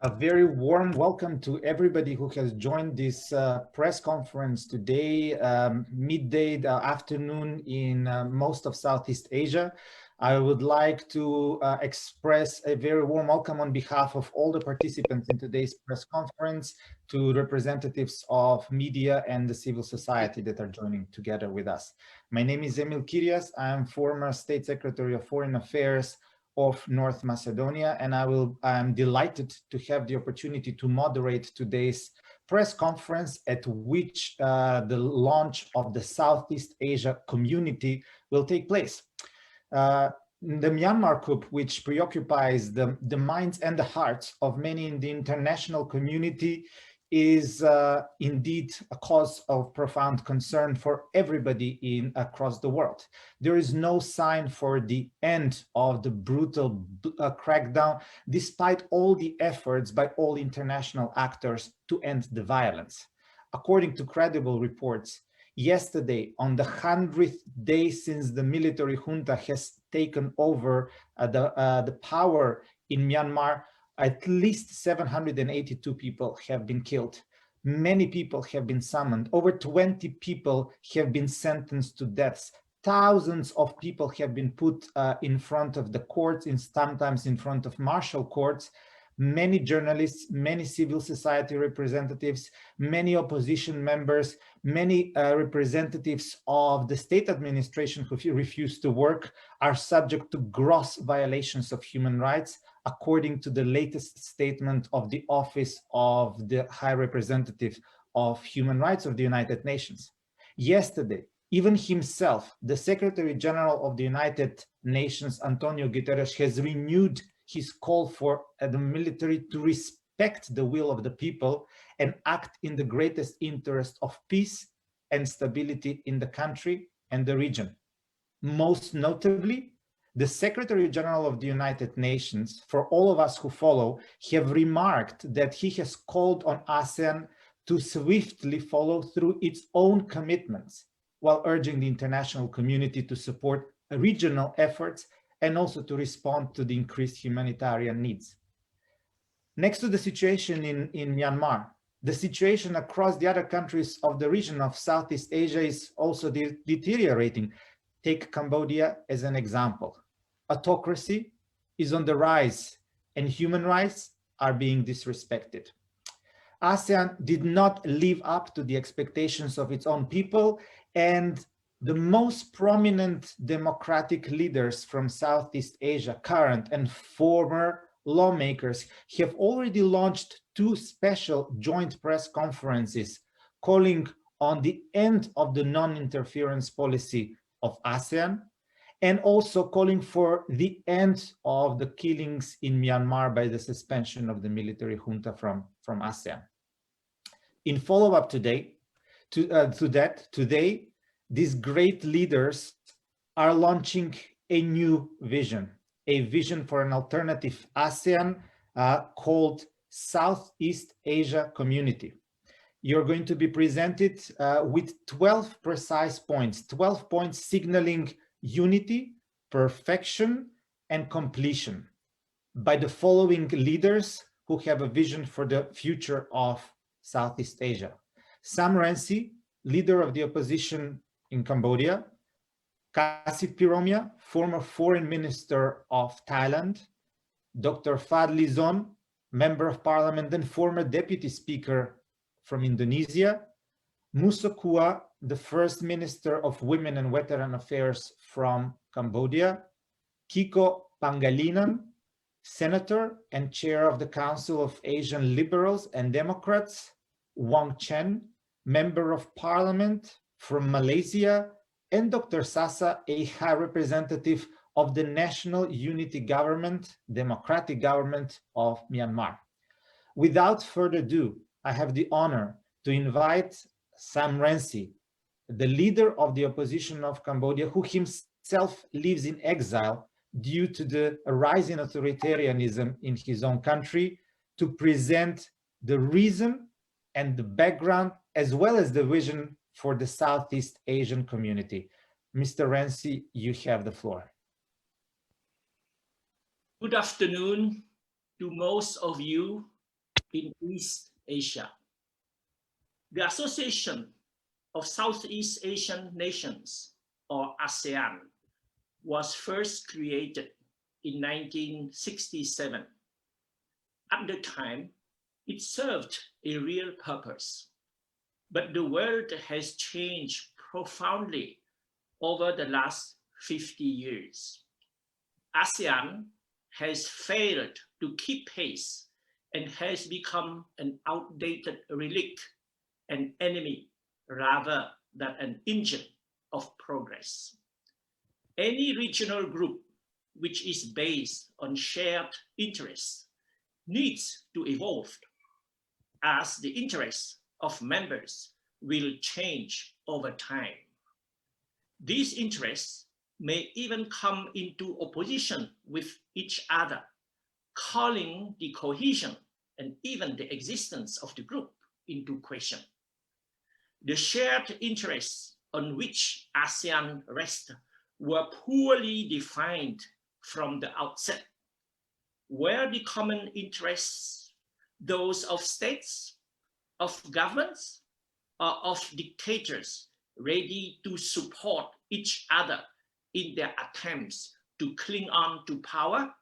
A very warm welcome to everybody who has joined this press conference today, midday afternoon in most of Southeast Asia. I would like to express a very warm welcome on behalf of all the participants in today's press conference to representatives of media and the civil society that are joining together with us. My name is Emil Kyrias. I am former State Secretary of Foreign Affairs of North Macedonia, and I'm delighted to have the opportunity to moderate today's press conference at which the launch of the Southeast Asia community will take place. The Myanmar coup, which preoccupies the minds and the hearts of many in the international community, is indeed a cause of profound concern for everybody across the world. There is no sign for the end of the brutal crackdown, despite all the efforts by all international actors to end the violence. According to credible reports, yesterday, on the 100th day since the military junta has taken over the power in Myanmar, at least 782 people have been killed. Many people have been summoned. Over 20 people have been sentenced to deaths. Thousands of people have been put in front of the courts, sometimes in front of martial courts. Many journalists, many civil society representatives, many opposition members, many representatives of the state administration who refuse to work are subject to gross violations of human rights, according to the latest statement of the Office of the High Representative of Human Rights of the United Nations. Yesterday, even himself, the Secretary General of the United Nations, Antonio Guterres, has renewed his call for the military to respect the will of the people and act in the greatest interest of peace and stability in the country and the region. Most notably, the Secretary General of the United Nations, for all of us who follow, have remarked that he has called on ASEAN to swiftly follow through its own commitments, while urging the international community to support regional efforts and also to respond to the increased humanitarian needs. Next to the situation in Myanmar, the situation across the other countries of the region of Southeast Asia is also deteriorating. Take Cambodia as an example. Autocracy is on the rise and human rights are being disrespected. ASEAN did not live up to the expectations of its own people, and the most prominent democratic leaders from Southeast Asia, current and former lawmakers, have already launched 2 special joint press conferences calling on the end of the non-interference policy of ASEAN, and also calling for the end of the killings in Myanmar by the suspension of the military junta from ASEAN. In follow-up today, today, these great leaders are launching a new vision, a vision for an alternative ASEAN called Southeast Asia Community. You're going to be presented with 12 precise points, 12 points signaling unity, perfection, and completion by the following leaders who have a vision for the future of Southeast Asia. Sam Rainsy, leader of the opposition in Cambodia; Kasit Piromia, former foreign minister of Thailand; Dr. Fadli Zon, member of parliament and former deputy speaker from Indonesia; Musa Kua, the first minister of women and veteran affairs from Cambodia; Kiko Pangalinan, senator and chair of the Council of Asian Liberals and Democrats; Wang Chen, member of parliament from Malaysia; and Dr. Sasa, a high representative of the National Unity Government, Democratic Government of Myanmar. Without further ado, I have the honor to invite Sam Rainsy, the leader of the opposition of Cambodia, who himself lives in exile due to the rise in authoritarianism in his own country, to present the reason and the background, as well as the vision for the Southeast Asian community. Mr. Rainsy, you have the floor. Good afternoon to most of you in East Asia. The Association of Southeast Asian Nations, or ASEAN, was first created in 1967. At the time, it served a real purpose, but the world has changed profoundly over the last 50 years. ASEAN has failed to keep pace and has become an outdated relic, an enemy rather than an engine of progress. Any regional group which is based on shared interests needs to evolve as the interests of members will change over time. These interests may even come into opposition with each other, calling the cohesion and even the existence of the group into question. The shared interests on which ASEAN rests were poorly defined from the outset. Were the common interests those of states, of governments, or of dictators ready to support each other in their attempts to cling on to power?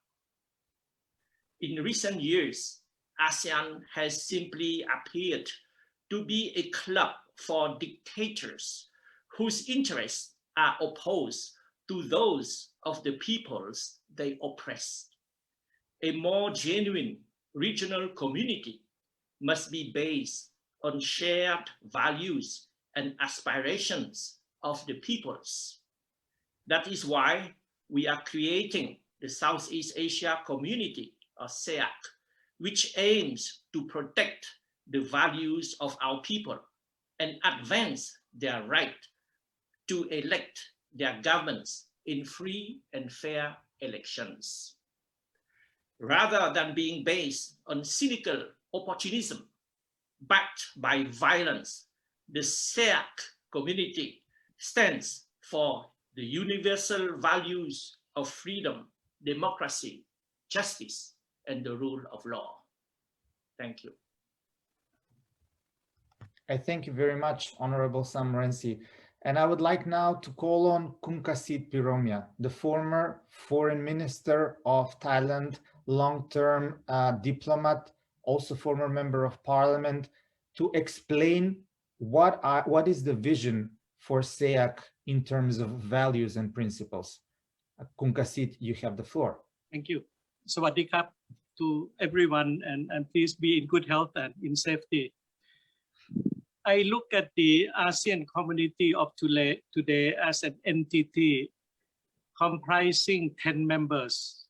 In recent years, ASEAN has simply appeared to be a club for dictators whose interests are opposed to those of the peoples they oppress. A more genuine regional community must be based on shared values and aspirations of the peoples. That is why we are creating the Southeast Asia Community, or SEAC, which aims to protect the values of our people and advance their right to elect their governments in free and fair elections. Rather than being based on cynical opportunism backed by violence, the SEAC community stands for the universal values of freedom, democracy, justice, and the rule of law. Thank you. I thank you very much, Honorable Sam Rainsy. And I would like now to call on Kungkasit Piromia, the former Foreign Minister of Thailand, long-term diplomat, also former Member of Parliament, to explain what is the vision for SEAC in terms of values and principles. Kungkasit, you have the floor. Thank you. Sawadee krap to everyone, and please be in good health and in safety. I look at the ASEAN community of today as an entity comprising 10 members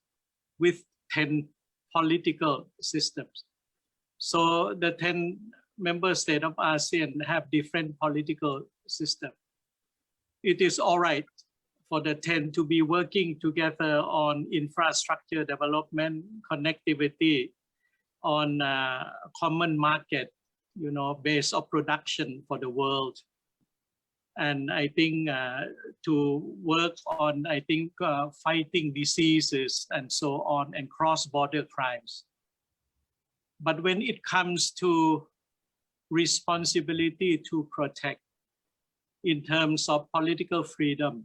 with 10 political systems. So the 10 member states of ASEAN have different political systems. It is all right for the 10 to be working together on infrastructure development, connectivity, on common market, base of production for the world. And I think to work on, fighting diseases and so on, and cross-border crimes. But when it comes to responsibility to protect in terms of political freedom,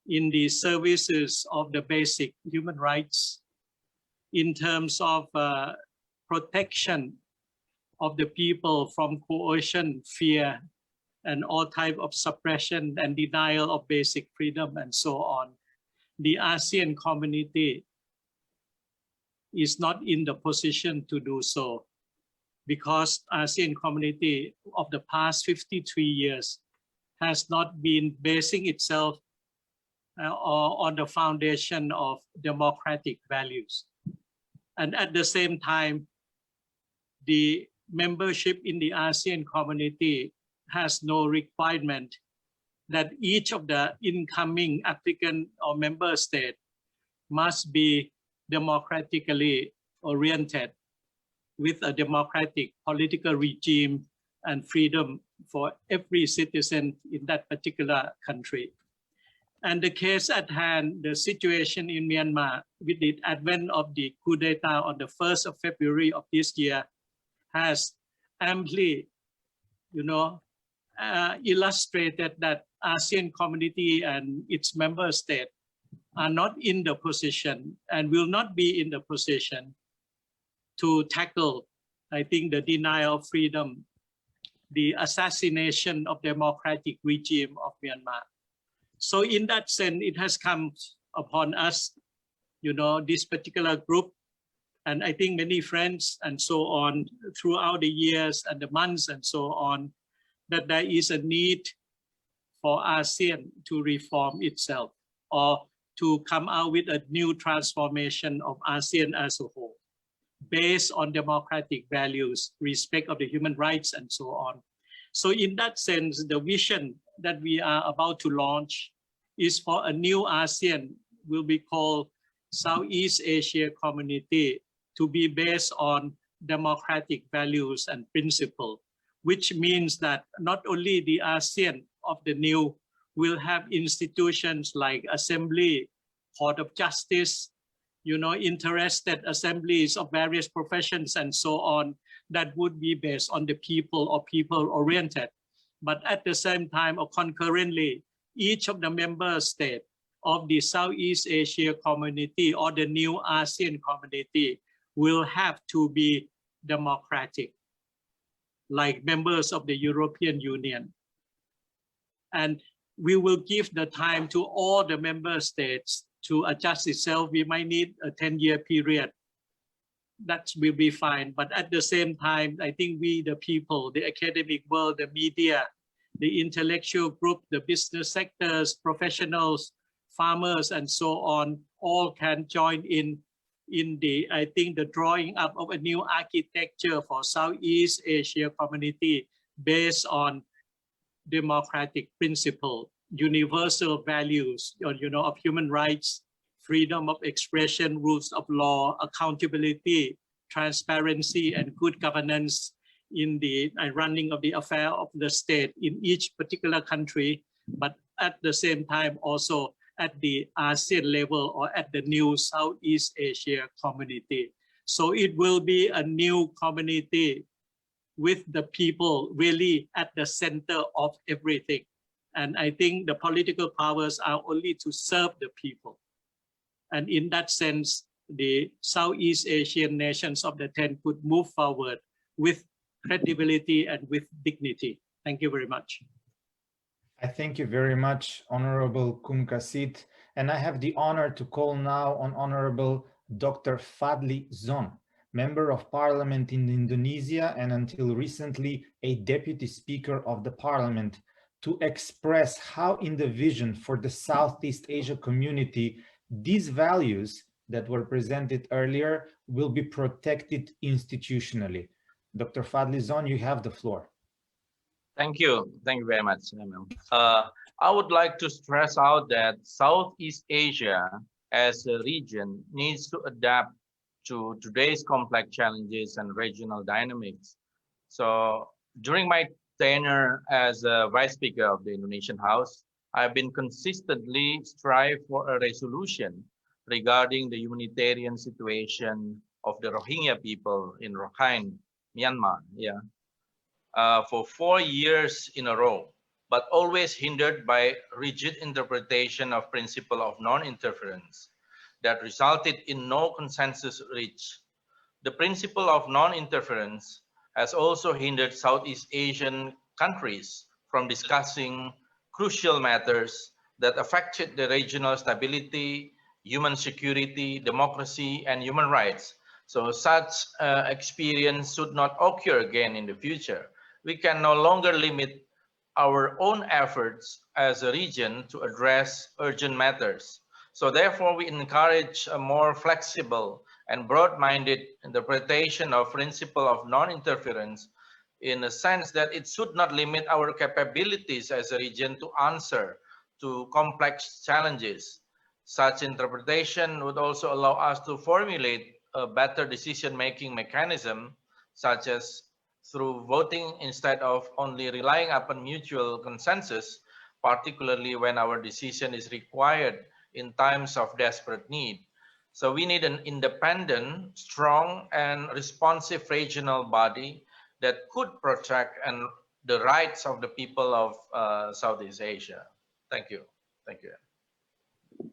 in the services of the basic human rights, in terms of protection of the people from coercion, fear, and all type of suppression and denial of basic freedom and so on. The ASEAN community is not in the position to do so because ASEAN community of the past 53 years has not been basing itself on the foundation of democratic values. And at the same time, the membership in the ASEAN community has no requirement that each of the incoming applicant or member state must be democratically oriented with a democratic political regime and freedom for every citizen in that particular country. And the case at hand, the situation in Myanmar with the advent of the coup d'etat on the 1st of February of this year has amply, illustrated that ASEAN community and its member states are not in the position and will not be in the position to tackle, I think, the denial of freedom, the assassination of democratic regime of Myanmar. So in that sense, it has come upon us, this particular group, and I think many friends and so on throughout the years and the months and so on, that there is a need for ASEAN to reform itself or to come out with a new transformation of ASEAN as a whole, based on democratic values, respect of the human rights, and so on. So in that sense, the vision that we are about to launch is for a new ASEAN, will be called Southeast Asia Community, to be based on democratic values and principles, which means that not only the ASEAN of the new will have institutions like assembly, court of justice, interested assemblies of various professions and so on, that would be based on the people or people-oriented. But at the same time or concurrently, each of the member states of the Southeast Asia community or the new ASEAN community will have to be democratic, like members of the European Union. And we will give the time to all the member states to adjust itself. We might need a 10-year period. That will be fine. But at the same time, I think we, the people, the academic world, the media, the intellectual group, the business sectors, professionals, farmers, and so on, all can join in the, I think, the drawing up of a new architecture for Southeast Asia community based on democratic principle, universal values, of human rights, freedom of expression, rules of law, accountability, transparency, and good governance in the running of the affair of the state in each particular country, but at the same time also at the ASEAN level or at the new Southeast Asia community. So it will be a new community with the people really at the center of everything. And I think the political powers are only to serve the people. And in that sense, the Southeast Asian nations of the 10 could move forward with credibility and with dignity. Thank you very much. I thank you very much, Honorable Kum Kasit. And I have the honor to call now on Honorable Dr. Fadli Zon, Member of Parliament in Indonesia and until recently a Deputy Speaker of the Parliament, to express how in the vision for the Southeast Asia community, these values that were presented earlier will be protected institutionally. Dr. Fadli Zon, you have the floor. Thank you very much. I would like to stress out that Southeast Asia as a region needs to adapt to today's complex challenges and regional dynamics. So during my tenure as a Vice Speaker of the Indonesian House, I've been consistently strive for a resolution regarding the humanitarian situation of the Rohingya people in Rakhine, Myanmar, for 4 years in a row, but always hindered by rigid interpretation of principle of non-interference that resulted in no consensus reached. The principle of non-interference has also hindered Southeast Asian countries from discussing crucial matters that affected the regional stability, human security, democracy, and human rights. So such experience should not occur again in the future. We can no longer limit our own efforts as a region to address urgent matters. So therefore, we encourage a more flexible and broad-minded interpretation of principle of non-interference in a sense that it should not limit our capabilities as a region to answer to complex challenges. Such interpretation would also allow us to formulate a better decision-making mechanism, such as through voting instead of only relying upon mutual consensus, particularly when our decision is required in times of desperate need. So we need an independent, strong, and responsive regional body that could protect the rights of the people of Southeast Asia. Thank you. Thank you.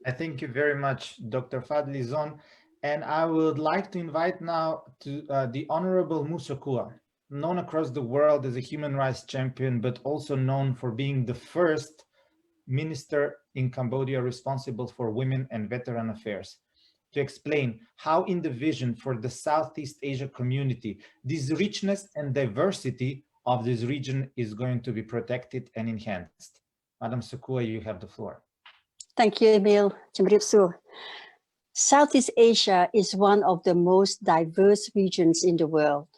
I thank you very much, Dr. Fadli Zon. And I would like to invite now to the Honorable Musa Kua, known across the world as a human rights champion, but also known for being the first minister in Cambodia responsible for women and veteran affairs, to explain how in the vision for the Southeast Asia community, this richness and diversity of this region is going to be protected and enhanced. Madam Sakua, you have the floor. Thank you, Emil. Southeast Asia is one of the most diverse regions in the world,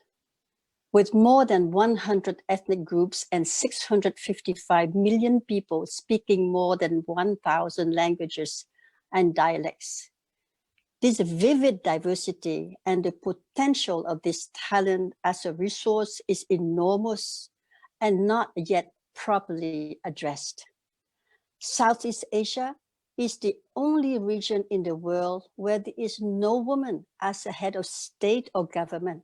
with more than 100 ethnic groups and 655 million people speaking more than 1,000 languages and dialects. This vivid diversity and the potential of this talent as a resource is enormous and not yet properly addressed. Southeast Asia is the only region in the world where there is no woman as a head of state or government.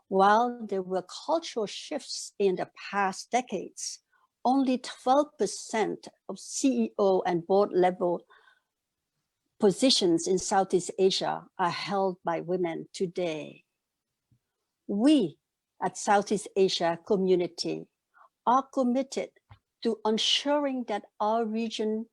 While there were cultural shifts in the past decades, only 12% of CEO and board level positions in Southeast Asia are held by women today. We at Southeast Asia community are committed to ensuring that our region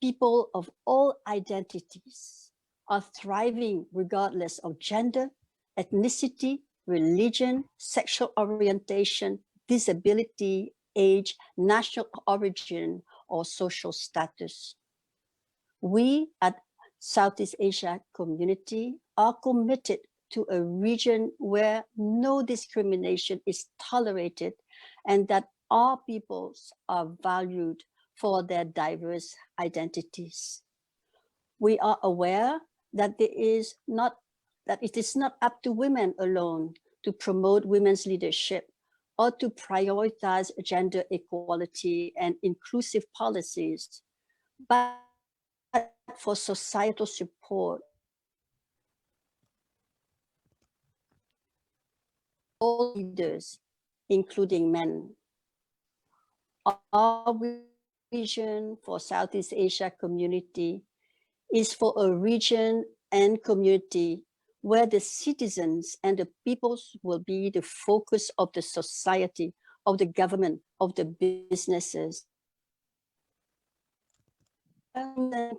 people of all identities are thriving regardless of gender, ethnicity, religion, sexual orientation, disability, age, national origin, or social status. We at Southeast Asia community are committed to a region where no discrimination is tolerated and that all peoples are valued for their diverse identities. We are aware that it is not up to women alone to promote women's leadership or to prioritize gender equality and inclusive policies, but for societal support, all leaders, including men. Our vision for Southeast Asia community is for a region and community where the citizens and the peoples will be the focus of the society, of the government, of the businesses.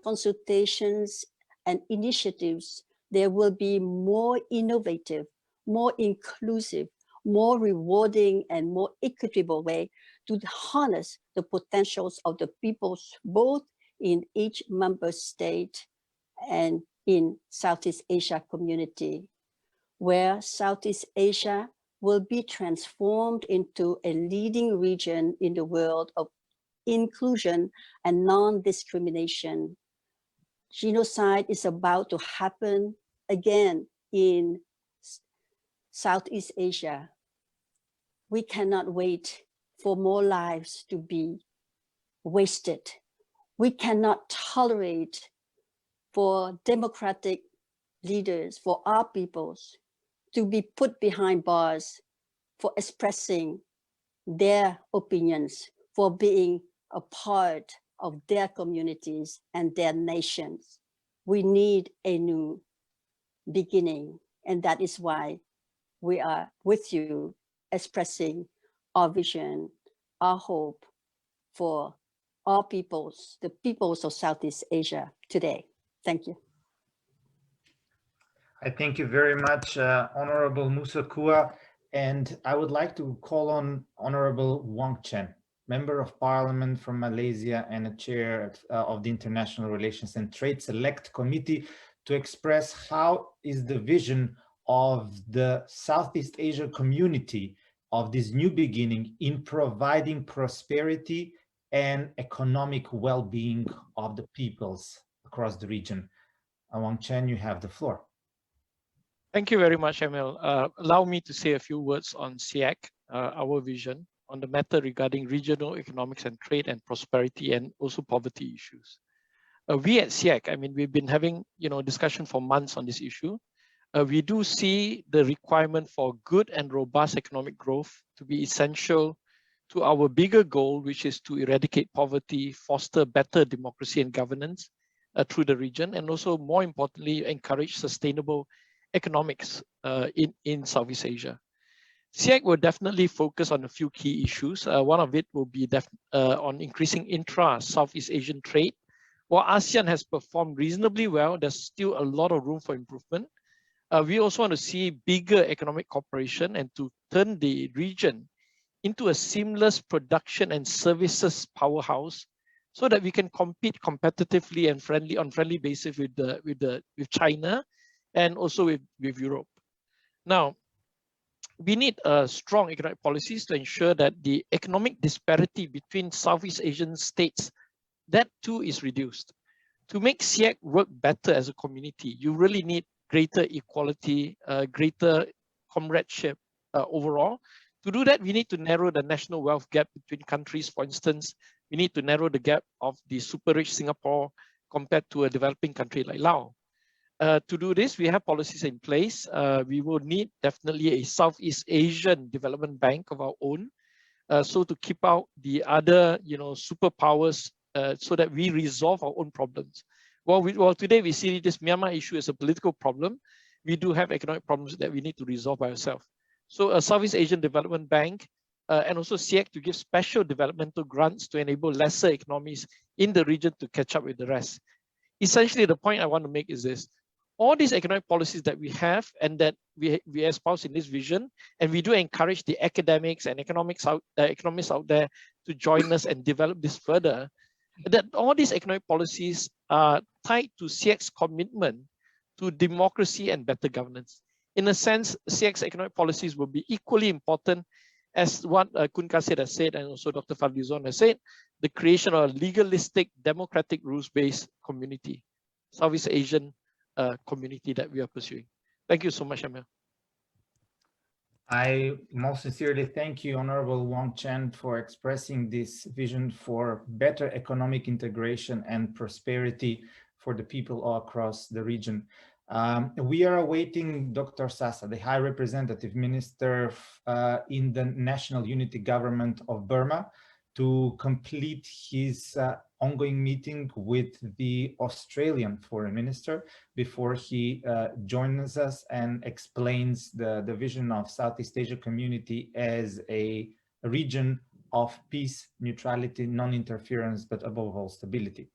Consultations and initiatives, there will be more innovative, more inclusive, more rewarding and more equitable way to harness the potentials of the peoples, both in each member state and in Southeast Asia community, where Southeast Asia will be transformed into a leading region in the world of inclusion and non-discrimination. Genocide is about to happen again in Southeast Asia. We cannot wait for more lives to be wasted. We cannot tolerate for democratic leaders, for our peoples to be put behind bars for expressing their opinions, for being a part of their communities and their nations. We need a new beginning, and that is why we are with you expressing our vision, our hope for our peoples, the peoples of Southeast Asia today. Thank you. I thank you very much, Honorable Musa Kua. And I would like to call on Honorable Wong Chen, Member of Parliament from Malaysia and a chair of the International Relations and Trade Select Committee, to express how is the vision of the Southeast Asia community of this new beginning in providing prosperity and economic well-being of the peoples across the region. Wong Chen, you have the floor. Thank you very much, Emil. Allow me to say a few words on SEAC, our vision on the matter regarding regional economics and trade and prosperity and also poverty issues. We at SEAC, I mean, we've been having, discussion for months on this issue. We do see the requirement for good and robust economic growth to be essential to our bigger goal, which is to eradicate poverty, foster better democracy and governance through the region, and also more importantly, encourage sustainable economics in Southeast Asia. SEAC will definitely focus on a few key issues. One of it will be on increasing intra-Southeast Asian trade. While ASEAN has performed reasonably well, there's still a lot of room for improvement. We also want to see bigger economic cooperation and to turn the region into a seamless production and services powerhouse so that we can compete competitively and on friendly basis with China and also with Europe. Now, we need strong economic policies to ensure that the economic disparity between Southeast Asian states, that too is reduced. To make SEAC work better as a community, you really need greater equality, greater comradeship overall. To do that, we need to narrow the national wealth gap between countries. For instance, we need to narrow the gap of the super rich Singapore compared to a developing country like Laos. To do this, we have policies in place. We will need definitely a Southeast Asian development bank of our own. So to keep out the other, superpowers so that we resolve our own problems. Well, today we see this Myanmar issue as a political problem. We do have economic problems that we need to resolve by ourselves. So a Southeast Asian Development Bank and also SEAC to give special developmental grants to enable lesser economies in the region to catch up with the rest. Essentially, the point I want to make is this. All these economic policies that we have and that we espouse in this vision, and we do encourage the academics and economists out there to join us and develop this further, that all these economic policies are tied to SEAC's commitment to democracy and better governance. In a sense, SEAC's economic policies will be equally important as what Kun Kasit has said, and also Dr. Fadlizon has said, the creation of a legalistic, democratic, rules-based community, Southeast Asian community that we are pursuing. Thank you so much, Amir. I most sincerely thank you, Honorable Wong Chen, for expressing this vision for better economic integration and prosperity for the people all across the region. We are awaiting Dr. Sasa, the High Representative Minister in the National Unity Government of Burma, to complete his ongoing meeting with the Australian Foreign Minister before he joins us and explains the vision of Southeast Asia community as a region of peace, neutrality, non-interference, but above all stability.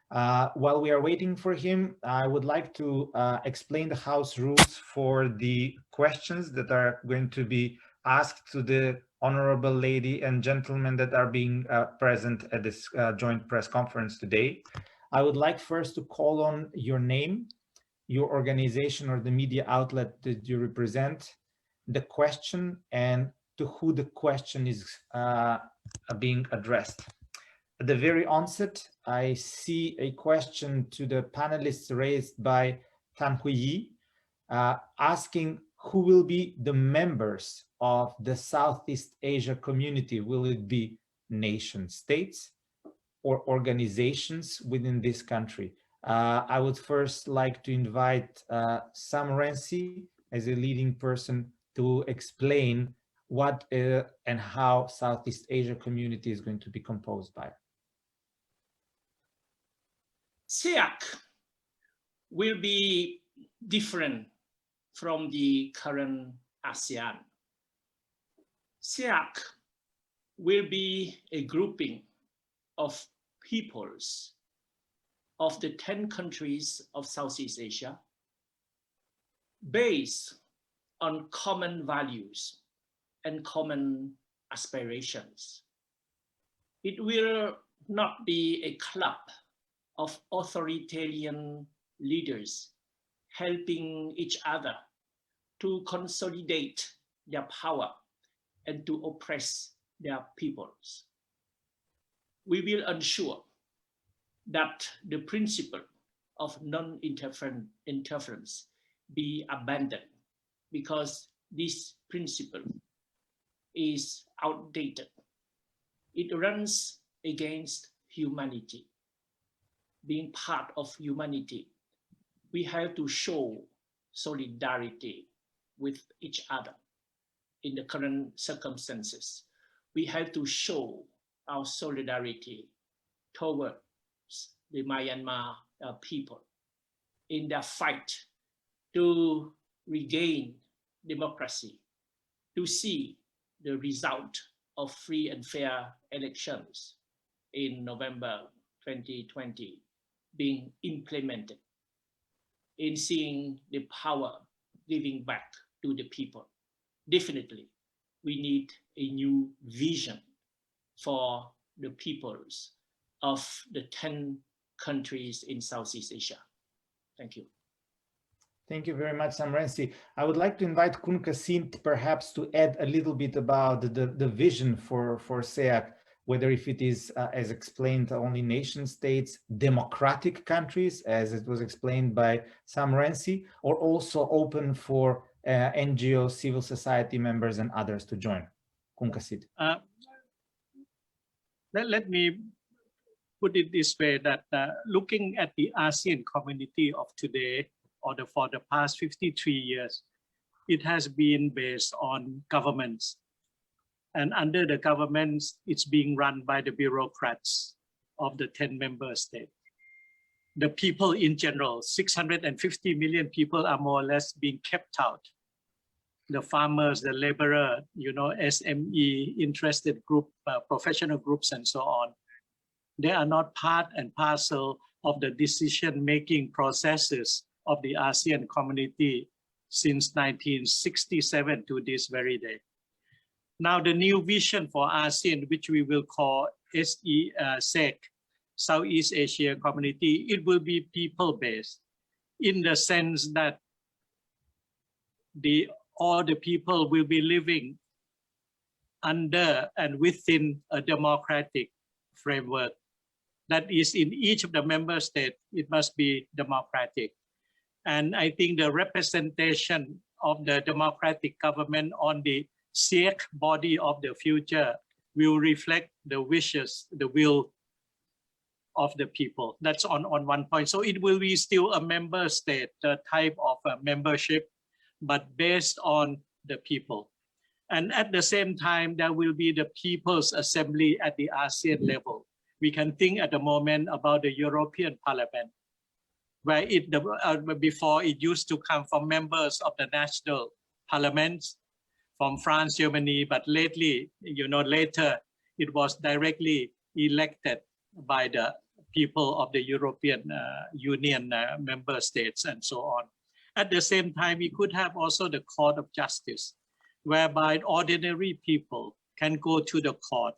While we are waiting for him, I would like to explain the House rules for the questions that are going to be asked to the honorable lady and gentlemen that are being present at this joint press conference today. I would like first to call on your name, your organization or the media outlet that you represent, the question, and to who the question is being addressed. At the very onset, I see a question to the panelists raised by Tan Hui Yi, asking who will be the members of the Southeast Asia community. Will it be nation states or organizations within this country? I would first like to invite Sam Rensi as a leading person to explain what and how Southeast Asia community is going to be composed by. SEAC will be different from the current ASEAN. SEAC will be a grouping of peoples of the 10 countries of Southeast Asia based on common values and common aspirations. It will not be a club of authoritarian leaders helping each other to consolidate their power and to oppress their peoples. We will ensure that the principle of non-interference be abandoned, because this principle is outdated. It runs against humanity. Being part of humanity, we have to show solidarity with each other in the current circumstances. We have to show our solidarity towards the Myanmar people in their fight to regain democracy, to see the result of free and fair elections in November 2020 being implemented, in seeing the power giving back to the people. Definitely, we need a new vision for the peoples of the 10 countries in Southeast Asia. Thank you. Thank you very much, Samrensi. I would like to invite Kun Kasint perhaps to add a little bit about the vision for SEAC, whether if it is, as explained, only nation states, democratic countries, as it was explained by Samrensi, or also open for NGO, civil society members and others to join. Kun Kasint. Let me put it this way, that looking at the ASEAN community of today, or for the past 53 years, it has been based on governments. And under the governments, it's being run by the bureaucrats of the 10 member states. The people in general, 650 million people are more or less being kept out. The farmers, the laborer, SME, interested group, professional groups, and so on. They are not part and parcel of the decision-making processes of the ASEAN community since 1967 to this very day. Now, the new vision for ASEAN, which we will call SEAC, Southeast Asia Community, it will be people-based in the sense that all the people will be living under and within a democratic framework. That is, in each of the member states, it must be democratic. And I think the representation of the democratic government on the SEAC body of the future will reflect the wishes, the will of the people. That's on one point. So it will be still a member state type of membership, but based on the people. And at the same time, there will be the People's Assembly at the ASEAN level. We can think at the moment about the European Parliament, where before it used to come from members of the national parliaments from France, Germany, but lately, later it was directly elected by the people of the European Union member states and so on. At the same time, we could have also the Court of Justice, whereby ordinary people can go to the court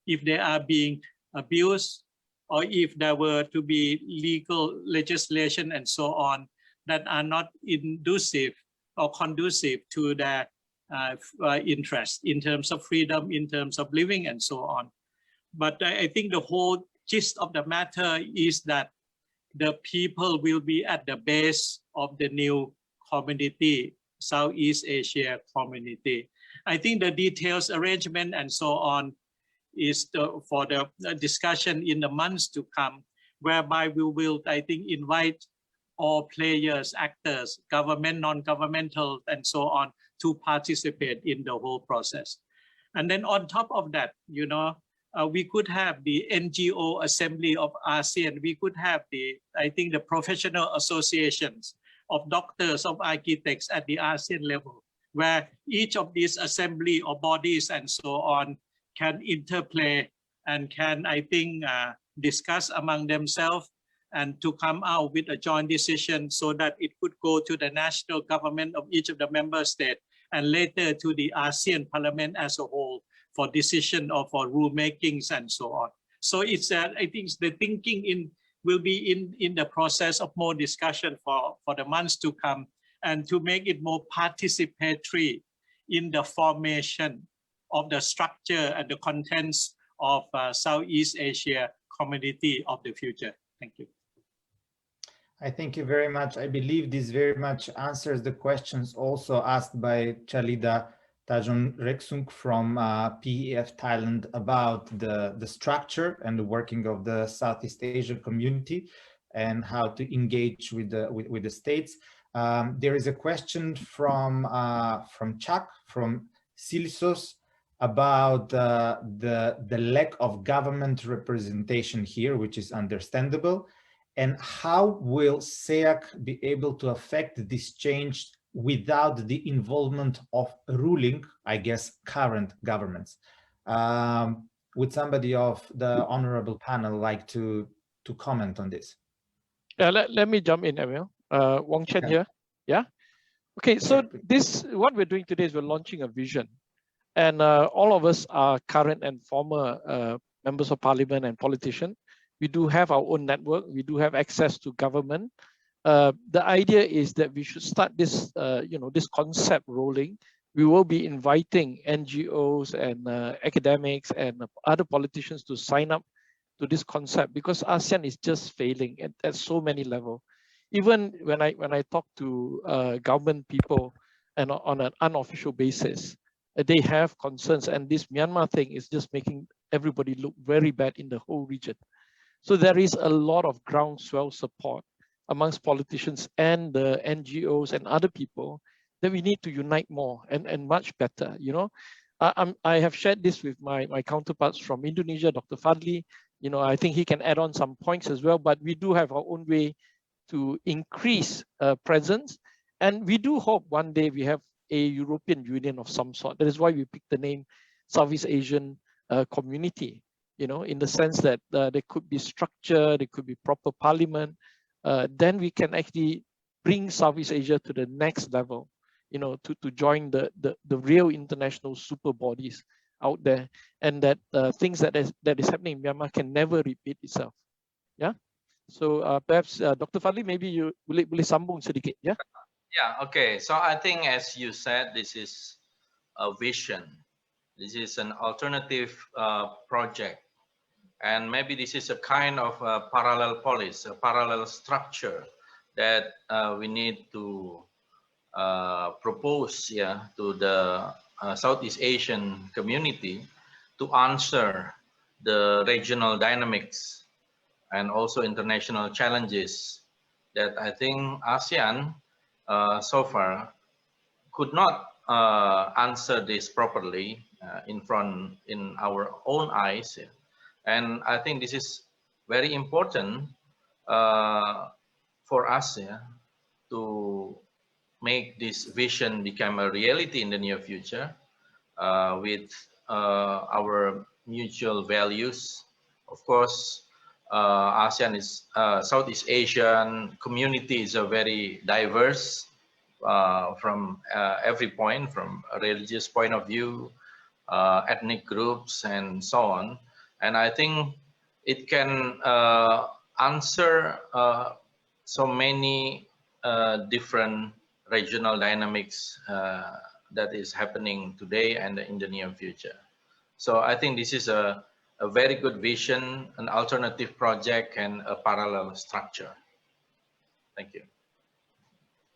if they are being abused, or if there were to be legal legislation and so on that are not inducive or conducive to their interest in terms of freedom, in terms of living and so on. But I think the whole gist of the matter is that the people will be at the base of the new community, Southeast Asia community. I think the details, arrangement and so on is for the discussion in the months to come, whereby we will, I think, invite all players, actors, government, non-governmental, and so on, to participate in the whole process. And then on top of that, we could have the NGO Assembly of ASEAN. We could have I think, the professional associations of doctors, of architects at the ASEAN level, where each of these assembly or bodies and so on can interplay and can, I think, discuss among themselves and to come out with a joint decision so that it could go to the national government of each of the member states and later to the ASEAN Parliament as a whole for decision or for rulemakings and so on. So it's, I think the thinking will be in the process of more discussion for the months to come, and to make it more participatory in the formation of the structure and the contents of Southeast Asia community of the future. Thank you. I thank you very much. I believe this very much answers the questions also asked by Chalida Tajon Reksung from PEF Thailand about the structure and the working of the Southeast Asia community and how to engage with the states. There is a question from Chuck from Silisos about the lack of government representation here, which is understandable, and how will SEAC be able to affect this change without the involvement of ruling, I guess, current governments. Would somebody of the honorable panel like to comment on this? Let me jump in, Emil. Wong Chen here. Yeah. Okay, so what we're doing today is we're launching a vision. And all of us are current and former members of parliament and politicians. We do have our own network. We do have access to government. The idea is that we should start this, this concept rolling. We will be inviting NGOs and academics and other politicians to sign up to this concept, because ASEAN is just failing at so many levels. Even when I talk to government people and on an unofficial basis, they have concerns, and this Myanmar thing is just making everybody look very bad in the whole region. So there is a lot of groundswell support amongst politicians and the NGOs and other people that we need to unite more and much better. I have shared this with my counterparts from Indonesia, Dr. Fadli. I think he can add on some points as well, but we do have our own way to increase presence. And we do hope one day we have a European Union of some sort. That is why we picked the name Southeast Asian Community, in the sense that there could be structure, there could be proper parliament. Then we can actually bring Southeast Asia to the next level, to join the real international super bodies out there, and that things that is happening in Myanmar can never repeat itself. Yeah. So perhaps Dr. Fadli, maybe you boleh sambung sedikit, yeah? Yeah, okay. So I think, as you said, this is a vision. This is an alternative project. And maybe this is a kind of parallel policy, a parallel structure that we need to propose to the Southeast Asian community to answer the regional dynamics and also international challenges that I think ASEAN so far could not answer this properly in our own eyes. And I think this is very important for us to make this vision become a reality in the near future with our mutual values. Of course, ASEAN is Southeast Asian community is a very diverse from every point, from a religious point of view, ethnic groups, and so on. And I think it can answer so many different regional dynamics that is happening today and in the near future. So I think this is a very good vision, an alternative project, and a parallel structure. Thank you.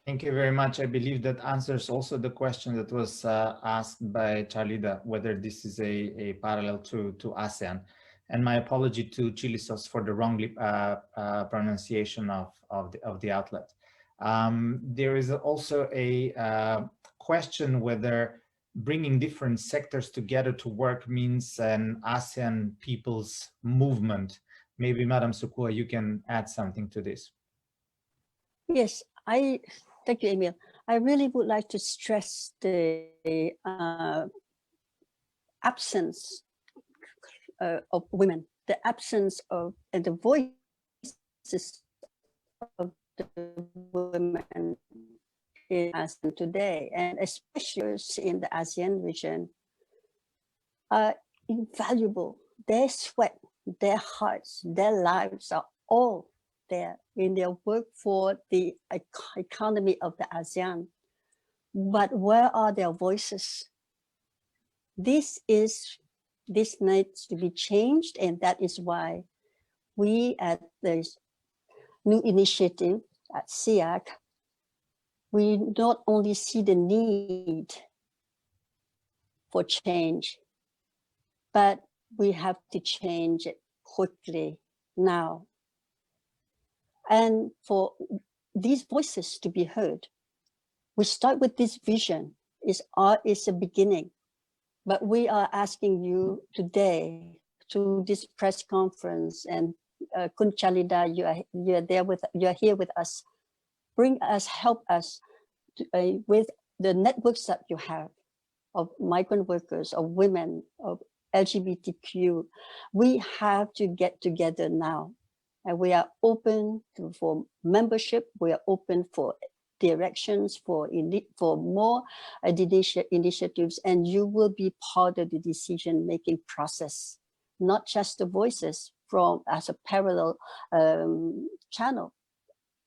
Thank you very much. I believe that answers also the question that was asked by Charlida, whether this is a parallel to ASEAN. And my apology to Chilisos for the wrong pronunciation of the outlet. There is also a question whether bringing different sectors together to work means an ASEAN people's movement. Maybe Madam Sukua, you can add something to this. Yes, thank you, Emil. I really would like to stress the absence of women, the absence of and the voices of the women in ASEAN today, and especially in the ASEAN region, are invaluable. Their sweat, their hearts, their lives are all there in their work for the economy of the ASEAN. But where are their voices? This needs to be changed, and that is why we at the new initiative at SEAC, we not only see the need for change, but we have to change it quickly now. And for these voices to be heard, we start with this vision. Is a beginning, but we are asking you today through this press conference, and Kun Chalida, you are here with us. Help us with the networks that you have of migrant workers, of women, of LGBTQ. We have to get together now, and we are open for membership. We are open for directions, for more initiatives, and you will be part of the decision-making process, not just the voices as a parallel channel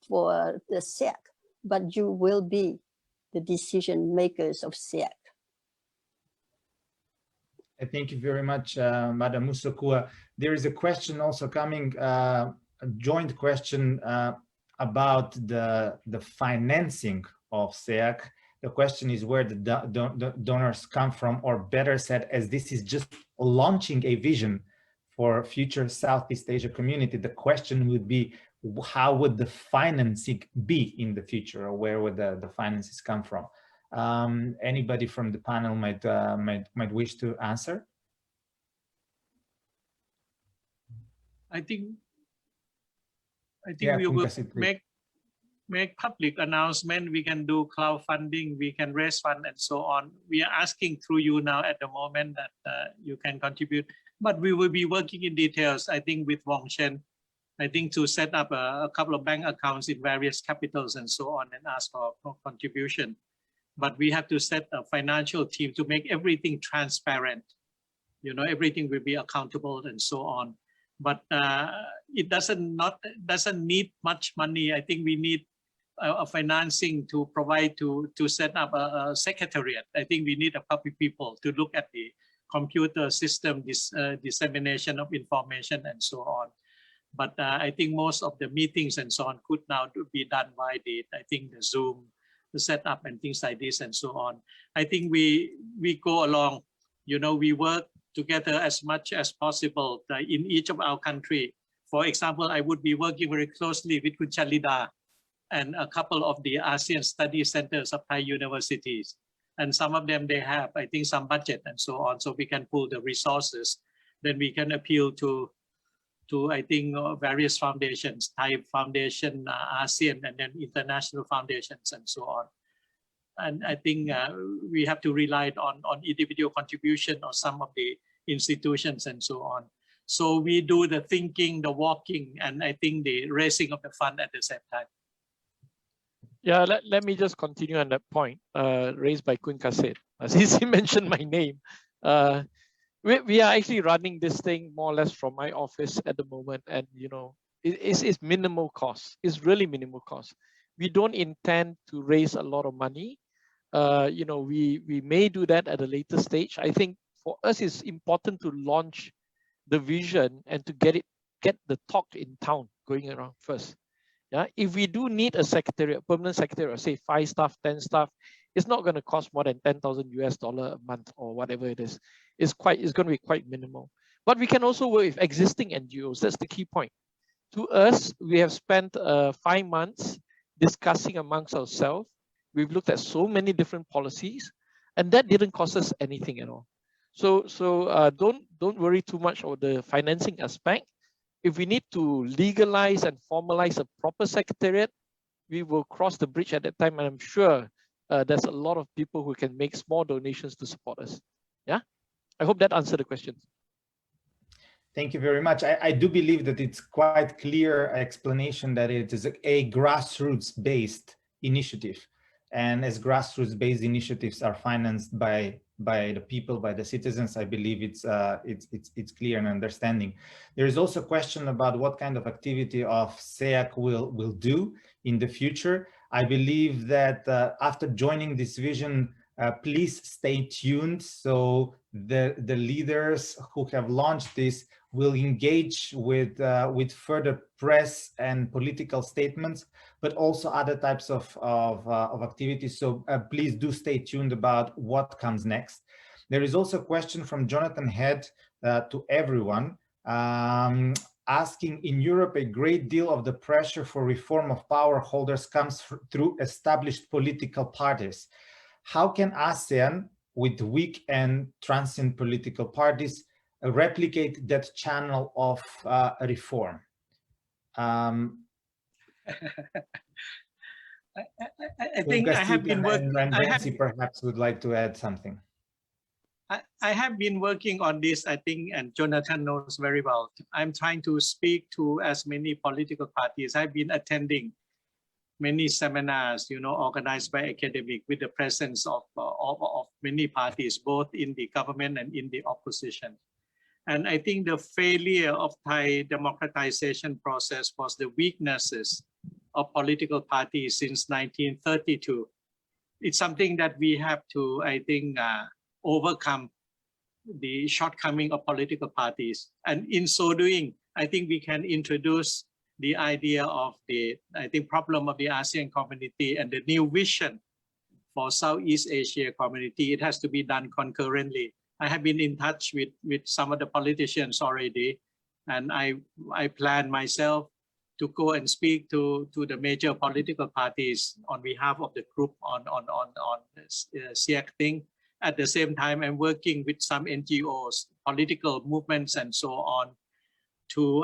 for the SEAC, but you will be the decision makers of SEAC. Thank you very much, Madam Musokua. There is a question also coming, a joint question about the financing of SEAC. The question is where the donors come from, or better said, as this is just launching a vision for future Southeast Asia community, the question would be, how would the financing be in the future, or where would the finances come from? Anybody from the panel might wish to answer? I think Yeah, we will make public announcement. We can do crowdfunding, we can raise fund and so on. We are asking through you now at the moment that you can contribute, but we will be working in details, I think, with Wong Chen, I think, to set up a couple of bank accounts in various capitals and so on, and ask for contribution. But we have to set a financial team to make everything transparent. You know, everything will be accountable and so on. But it doesn't need much money. I think we need a financing to provide to set up a secretariat. I think we need a couple of people to look at the computer system, dissemination of information and so on. But I think most of the meetings and so on could now be done by the Zoom, the setup and things like this and so on. I think we go along, you know, we work together as much as possible in each of our country. For example, I would be working very closely with Kun Chalida and a couple of the ASEAN study centers of Thai universities. And some of them, they have, I think, some budget and so on, so we can pool the resources. Then we can appeal to I think, various foundations, Thai Foundation, ASEAN, and then international foundations and so on. And I think we have to rely on individual contribution or some of the institutions and so on. So we do the thinking, the walking, and I think the raising of the fund at the same time. Yeah, let me just continue on that point raised by Kun Kasit. Since he mentioned my name, we are actually running this thing more or less from my office at the moment, and you know, it's minimal cost. It's really minimal cost. We don't intend to raise a lot of money. You know, we may do that at a later stage. I think for us, it's important to launch the vision and to get the talk in town going around first. Yeah, if we do need a secretariat, permanent secretariat, say 5 staff, 10 staff, it's not going to cost more than $10,000 a month or whatever it is. It's going to be quite minimal. But we can also work with existing NGOs. That's the key point. To us, we have spent 5 months discussing amongst ourselves. We've looked at so many different policies, and that didn't cost us anything at all. So don't worry too much about the financing aspect. If we need to legalize and formalize a proper secretariat, we will cross the bridge at that time, and I'm sure there's a lot of people who can make small donations to support us. Yeah, I hope that answered the question. Thank you very much. I do believe that it's quite clear explanation that it is a grassroots-based initiative. And as grassroots-based initiatives are financed by the people, by the citizens, I believe it's clear and understanding. There is also a question about what kind of activity of SEAC will do in the future. I believe that after joining this vision, please stay tuned. So the leaders who have launched this will engage with further press and political statements, but also other types of activities. So please do stay tuned about what comes next. There is also a question from Jonathan Head to everyone, asking, in Europe, a great deal of the pressure for reform of power holders comes through established political parties. How can ASEAN, with weak and transient political parties, replicate that channel of reform? I think I have been working. Nancy perhaps would like to add something. I have been working on this, I think, and Jonathan knows very well. I'm trying to speak to as many political parties. I've been attending many seminars, organized by academics with the presence of many parties, both in the government and in the opposition. And I think the failure of Thai democratization process was the weaknesses of political parties since 1932. It's something that we have to, I think, overcome the shortcoming of political parties. And in so doing, I think we can introduce the idea of the, problem of the ASEAN community and the new vision for Southeast Asia community. It has to be done concurrently. I have been in touch with some of the politicians already, and I plan myself to go and speak to the major political parties on behalf of the group on SEAC thing. At the same time, I'm working with some NGOs, political movements, and so on, to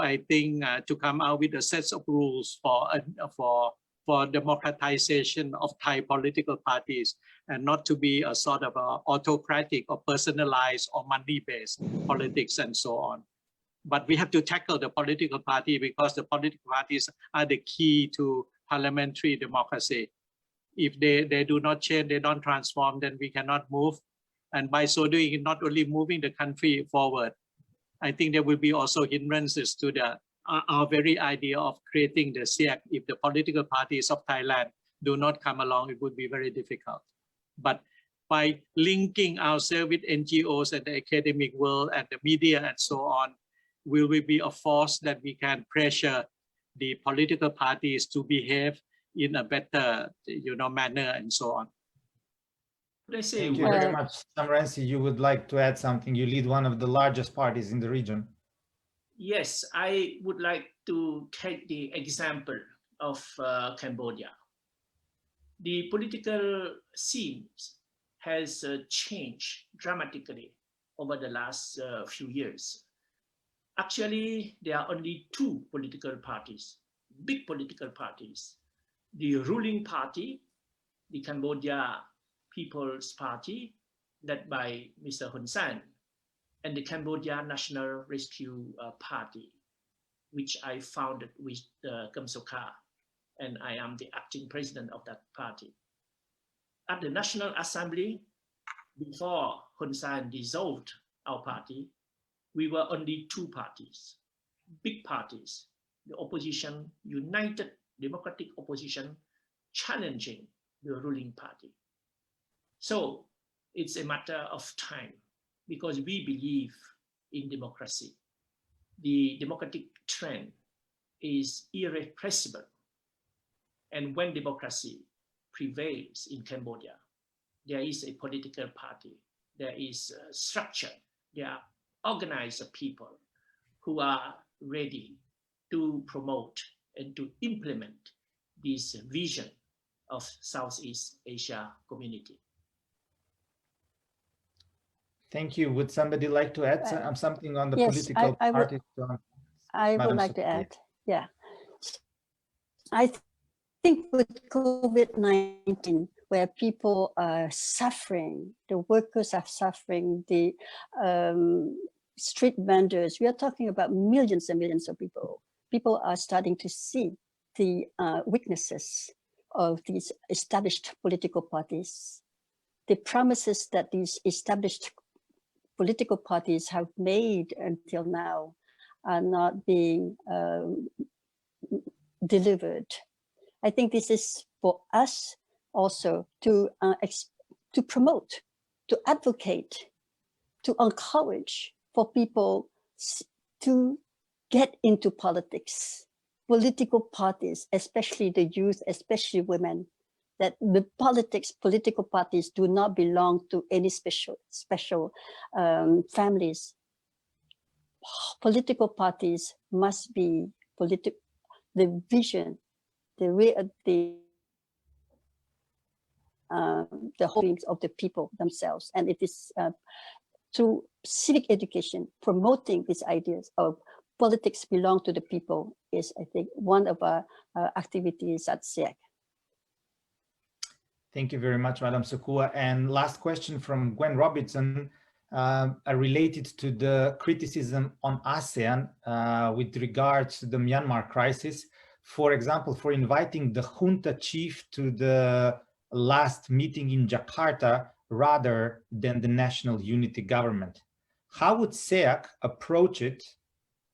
to come out with a set of rules for democratization of Thai political parties, and not to be a sort of autocratic or personalized or money-based politics and so on. But we have to tackle the political party, because the political parties are the key to parliamentary democracy. If they do not change, they don't transform, then we cannot move. And by so doing, not only moving the country forward, I think there will be also hindrances to our very idea of creating the SEAC. If the political parties of Thailand do not come along, it would be very difficult. But by linking ourselves with NGOs and the academic world and the media and so on, will we be a force that we can pressure the political parties to behave in a better, manner and so on. Thank you very much. Samransi, you would like to add something? You lead one of the largest parties in the region. Yes, I would like to take the example of Cambodia. The political scene has changed dramatically over the last few years. Actually, there are only two political parties, big political parties. The ruling party, the Cambodia People's Party, led by Mr. Hun Sen, and the Cambodia National Rescue Party, which I founded with Kem Sokha, and I am the acting president of that party. At the National Assembly, before Hun Sen dissolved our party, we were only two parties, big parties, the opposition, united democratic opposition, challenging the ruling party. So it's a matter of time, because we believe in democracy. The democratic trend is irrepressible. And when democracy prevails in Cambodia, there is a political party, there is a structure, there are organized people who are ready to promote and to implement this vision of Southeast Asia community. Thank you. Would somebody like to add something on the political party? I would like to add, yeah. I think with COVID-19, where people are suffering, the workers are suffering, the street vendors, we are talking about millions and millions of people. People are starting to see the weaknesses of these established political parties. The promises that these established political parties have made until now are not being delivered. I think this is for us also to promote, to advocate, to encourage for people to get into politics, political parties, especially the youth, especially women, that the political parties do not belong to any special families. Political parties must be the vision, the hopes of the people themselves, and it is through civic education, promoting these ideas of politics belong to the people is, I think, one of our activities at SEAC. Thank you very much, Madam Sakua. And last question from Gwen Robertson, related to the criticism on ASEAN with regards to the Myanmar crisis. For example, for inviting the junta chief to the last meeting in Jakarta rather than the national unity government. How would SEAC approach it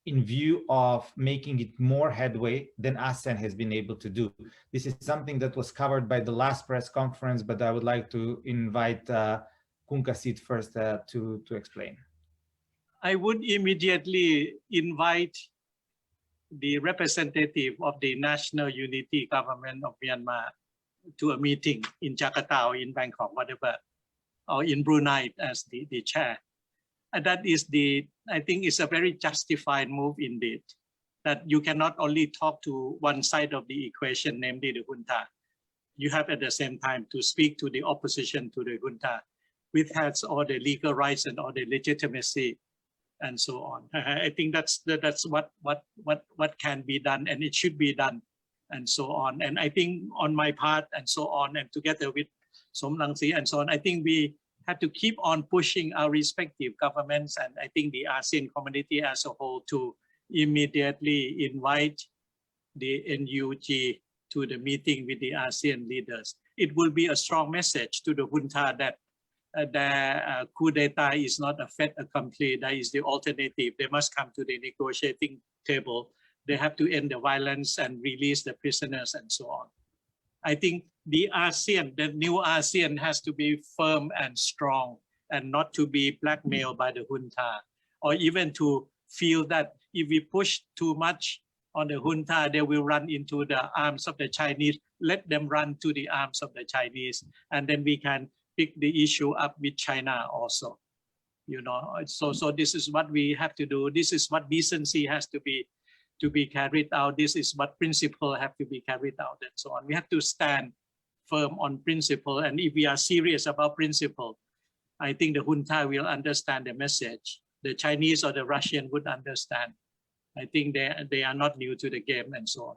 in view of making it more headway than ASEAN has been able to do? This is something that was covered by the last press conference, but I would like to invite Kunkasit first to explain. I would immediately invite the representative of the National Unity Government of Myanmar to a meeting in Jakarta or in Bangkok, whatever, or in Brunei as the chair. And that is I think it's a very justified move indeed, that you cannot only talk to one side of the equation, namely the junta. You have at the same time to speak to the opposition to the junta, which has all the legal rights and all the legitimacy and so on. I think that's what can be done, and it should be done, and so on. And I think on my part and so on, and together with Som Rangsi and so on, I think we have to keep on pushing our respective governments, and I think the ASEAN community as a whole, to immediately invite the NUG to the meeting with the ASEAN leaders. It will be a strong message to the junta that the coup d'etat is not a fait accompli. That is the alternative. They must come to the negotiating table. They have to end the violence and release the prisoners and so on. I think the ASEAN, the new ASEAN, has to be firm and strong and not to be blackmailed by the junta, or even to feel that if we push too much on the junta, they will run into the arms of the Chinese. Let them run to the arms of the Chinese, and then we can pick the issue up with China also. You know, so this is what we have to do. This is what decency has to be carried out. This is what principle have to be carried out, and so on. We have to stand firm on principle, and if we are serious about principle, I think the junta will understand the message. The Chinese or the Russian would understand. I think they are not new to the game, and so on.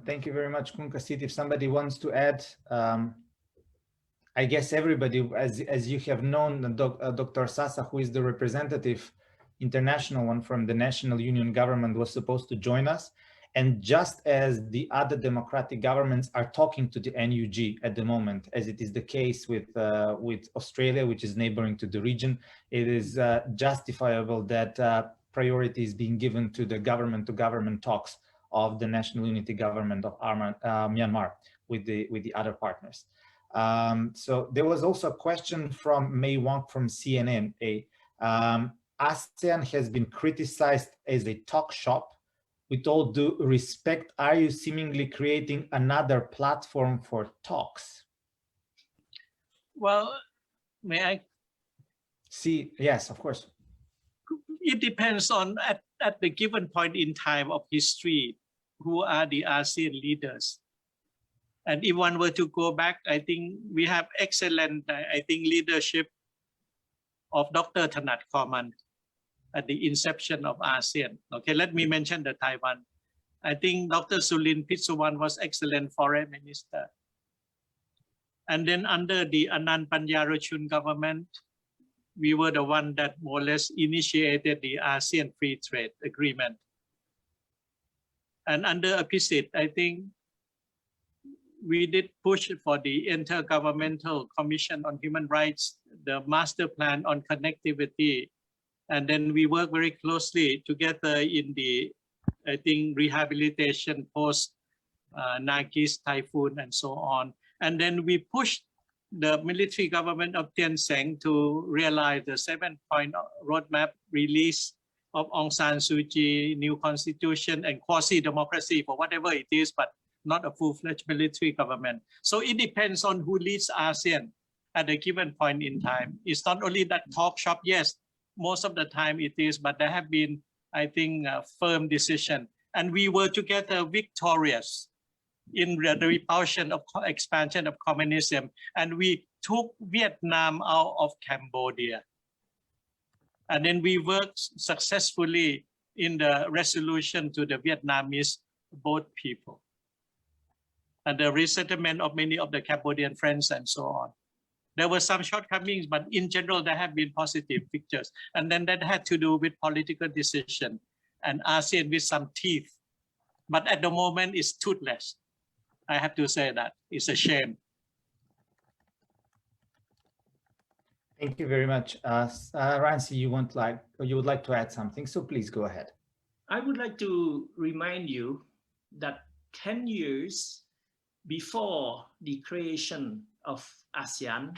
Thank you very much, Kunkasit. If somebody wants to add, I guess everybody, as you have known, Dr. Sasa, who is the representative, international one from the National Union government, was supposed to join us. And just as the other democratic governments are talking to the NUG at the moment, as it is the case with Australia, which is neighboring to the region, it is justifiable that priority is being given to the government-to-government talks of the National Unity Government of Myanmar with the other partners. So there was also a question from Mei Wong from CNN. ASEAN has been criticized as a talk shop. With all due respect, are you seemingly creating another platform for talks? Well, may I? See, yes, of course. It depends on at the given point in time of history, who are the ASEAN leaders. And if one were to go back, I think we have excellent, leadership of Dr. Thanat Khoman at the inception of ASEAN. Okay, let me mention the Taiwan. I think Dr. Sulin Pitsuwan was excellent foreign minister. And then under the Anand Panjarochun government, we were the one that more or less initiated the ASEAN Free Trade Agreement. And under Apisit, I think we did push for the Intergovernmental Commission on Human Rights, the master plan on connectivity. And then we work very closely together in the, rehabilitation post Nagis typhoon and so on. And then we pushed the military government of Thein Sein to realize the 7-point roadmap release of Aung San Suu Kyi, new constitution and quasi-democracy for whatever it is, but not a full-fledged military government. So it depends on who leads ASEAN at a given point in time. It's not only that talk shop, yes, most of the time it is, but there have been, I think, a firm decision. And we were together victorious in the repulsion of expansion of communism. And we took Vietnam out of Cambodia. And then we worked successfully in the resolution to the Vietnamese both people. And the resettlement of many of the Cambodian friends and so on. There were some shortcomings, but in general, there have been positive pictures. And then that had to do with political decision and ASEAN with some teeth. But at the moment, it's toothless. I have to say that. It's a shame. Thank you very much. Ransi, you would like to add something, so please go ahead. I would like to remind you that 10 years before the creation of ASEAN,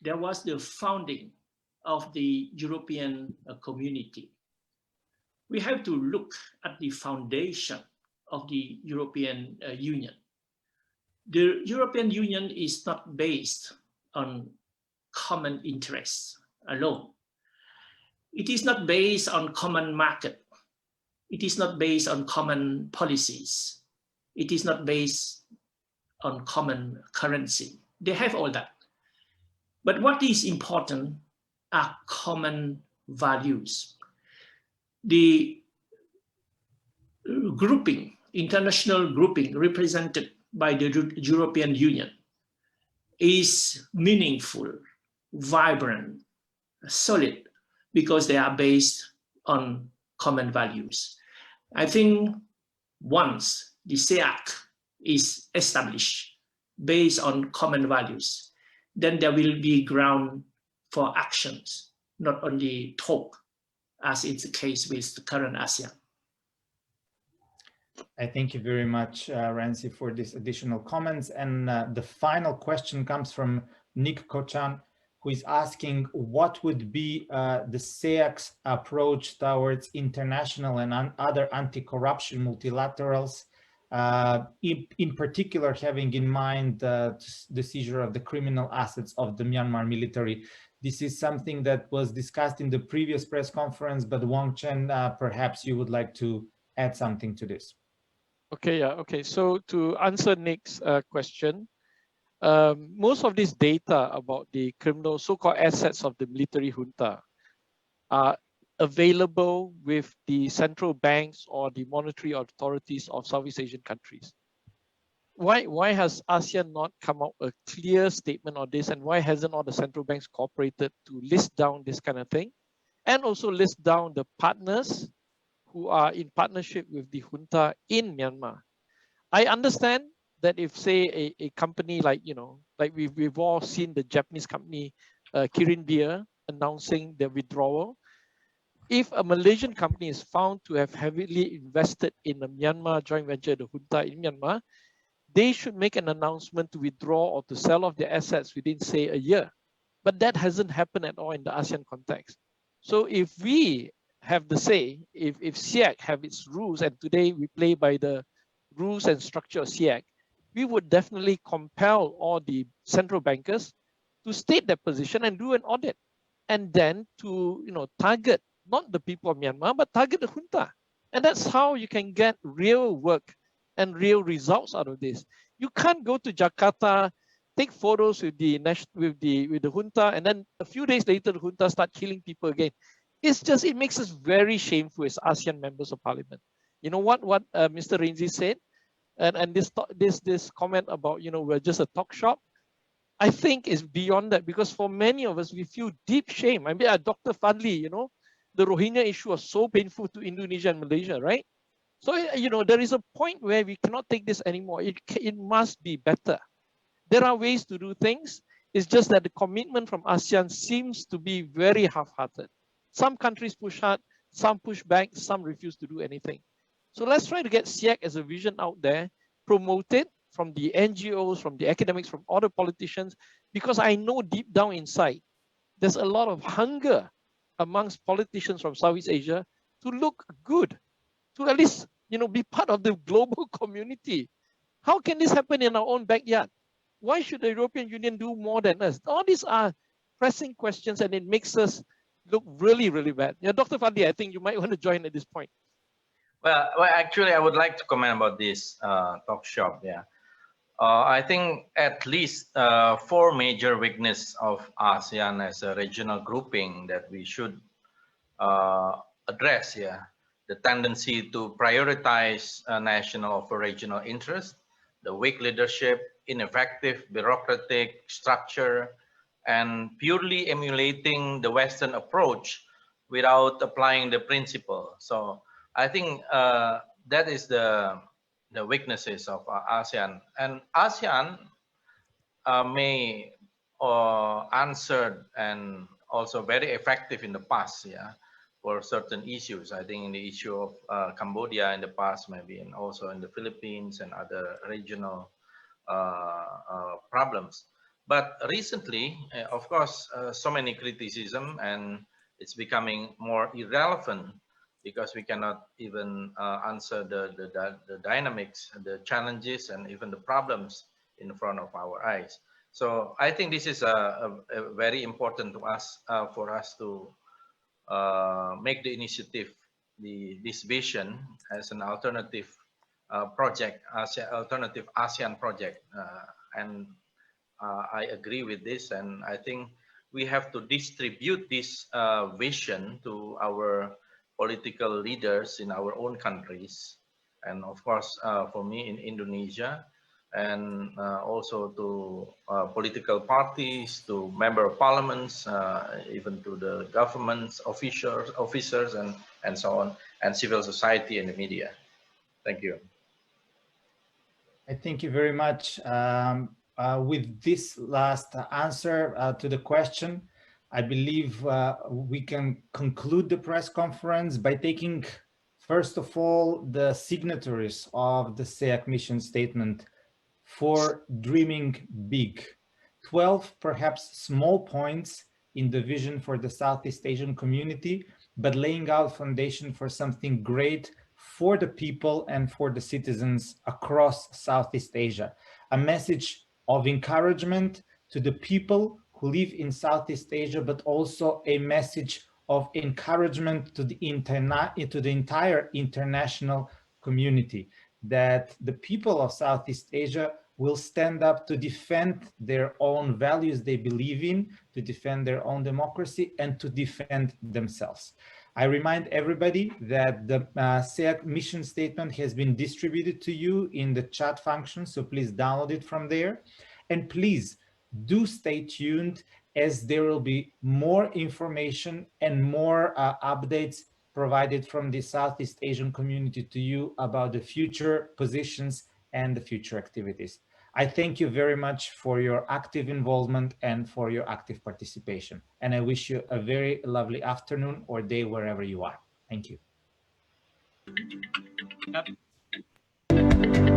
there was the founding of the European community. We have to look at the foundation of the European Union. The European Union is not based on common interests alone. It is not based on common market. It is not based on common policies. It is not based on common currency. They have all that. But what is important are common values. The grouping, international grouping represented by the European Union is meaningful, vibrant, solid, because they are based on common values. I think once the SEAC is established based on common values, then there will be ground for actions, not only talk, as is the case with the current ASEAN. I thank you very much, Ransi, for these additional comments. And the final question comes from Nick Kochan, who is asking what would be the SEAC's approach towards international and other anti-corruption multilaterals, in particular having in mind the seizure of the criminal assets of the Myanmar military. This is something that was discussed in the previous press conference, but Wang Chen, perhaps you would like to add something to this. Okay, yeah, okay. So to answer Nick's question, most of this data about the criminal so-called assets of the military junta are available with the central banks or the monetary authorities of Southeast Asian countries. Why has ASEAN not come out a clear statement on this, and why hasn't all the central banks cooperated to list down this kind of thing, and also list down the partners who are in partnership with the junta in Myanmar? I understand that if, say, a company like, like we've all seen the Japanese company Kirin Beer announcing their withdrawal, if a Malaysian company is found to have heavily invested in a Myanmar joint venture, the junta in Myanmar, they should make an announcement to withdraw or to sell off their assets within, say, a year. But that hasn't happened at all in the ASEAN context. So if we have the say, if SEAC have its rules, and today we play by the rules and structure of SEAC, we would definitely compel all the central bankers to state their position and do an audit, and then to target not the people of Myanmar, but target the junta. And that's how you can get real work and real results out of this. You can't go to Jakarta, take photos with the junta, and then a few days later the junta start killing people again. It makes us very shameful as ASEAN members of parliament. You know what Mr. Rinzi said, and this comment about we're just a talk shop, I think is beyond that, because for many of us we feel deep shame. I mean, Dr. Fadli, the Rohingya issue was so painful to Indonesia and Malaysia, right? So there is a point where we cannot take this anymore. It must be better. There are ways to do things. It's just that the commitment from ASEAN seems to be very half-hearted. Some countries push hard, some push back, some refuse to do anything. So let's try to get SEAC as a vision out there, promote it from the NGOs, from the academics, from all the politicians, because I know deep down inside, there's a lot of hunger amongst politicians from Southeast Asia to look good, to at least be part of the global community. How can this happen in our own backyard? Why should the European Union do more than us? All these are pressing questions, and it makes us look really, really bad. Yeah, Dr. Fadli, I think you might want to join at this point. Well, actually, I would like to comment about this talk shop. Yeah, I think at least 4 major weaknesses of ASEAN as a regional grouping that we should address. Yeah, the tendency to prioritize national or regional interest, the weak leadership, ineffective bureaucratic structure, and purely emulating the Western approach without applying the principle. So I think that is the weaknesses of ASEAN. And ASEAN may answer and also very effective in the past, yeah, for certain issues. I think in the issue of Cambodia in the past, maybe, and also in the Philippines and other regional problems. But recently, of course, so many criticism, and it's becoming more irrelevant because we cannot even answer the dynamics, the challenges, and even the problems in front of our eyes. So I think this is a very important to us for us to make the initiative, this vision as an alternative project, alternative ASEAN project, and I agree with this, and I think we have to distribute this vision to our political leaders in our own countries, and of course for me in Indonesia, and also to political parties, to member of parliaments, even to the government's officers and so on, and civil society and the media. Thank you. I thank you very much. With this last answer to the question, I believe we can conclude the press conference by taking, first of all, the signatories of the SEAC mission statement for dreaming big. 12 perhaps small points in the vision for the Southeast Asian community, but laying out foundation for something great for the people and for the citizens across Southeast Asia. A message of encouragement to the people who live in Southeast Asia, but also a message of encouragement to the entire international community, that the people of Southeast Asia will stand up to defend their own values they believe in, to defend their own democracy, and to defend themselves. I remind everybody that the SEAC mission statement has been distributed to you in the chat function, so please download it from there. And please do stay tuned, as there will be more information and more updates provided from the Southeast Asian community to you about the future positions and the future activities. I thank you very much for your active involvement and for your active participation. And I wish you a very lovely afternoon or day wherever you are. Thank you. Yep.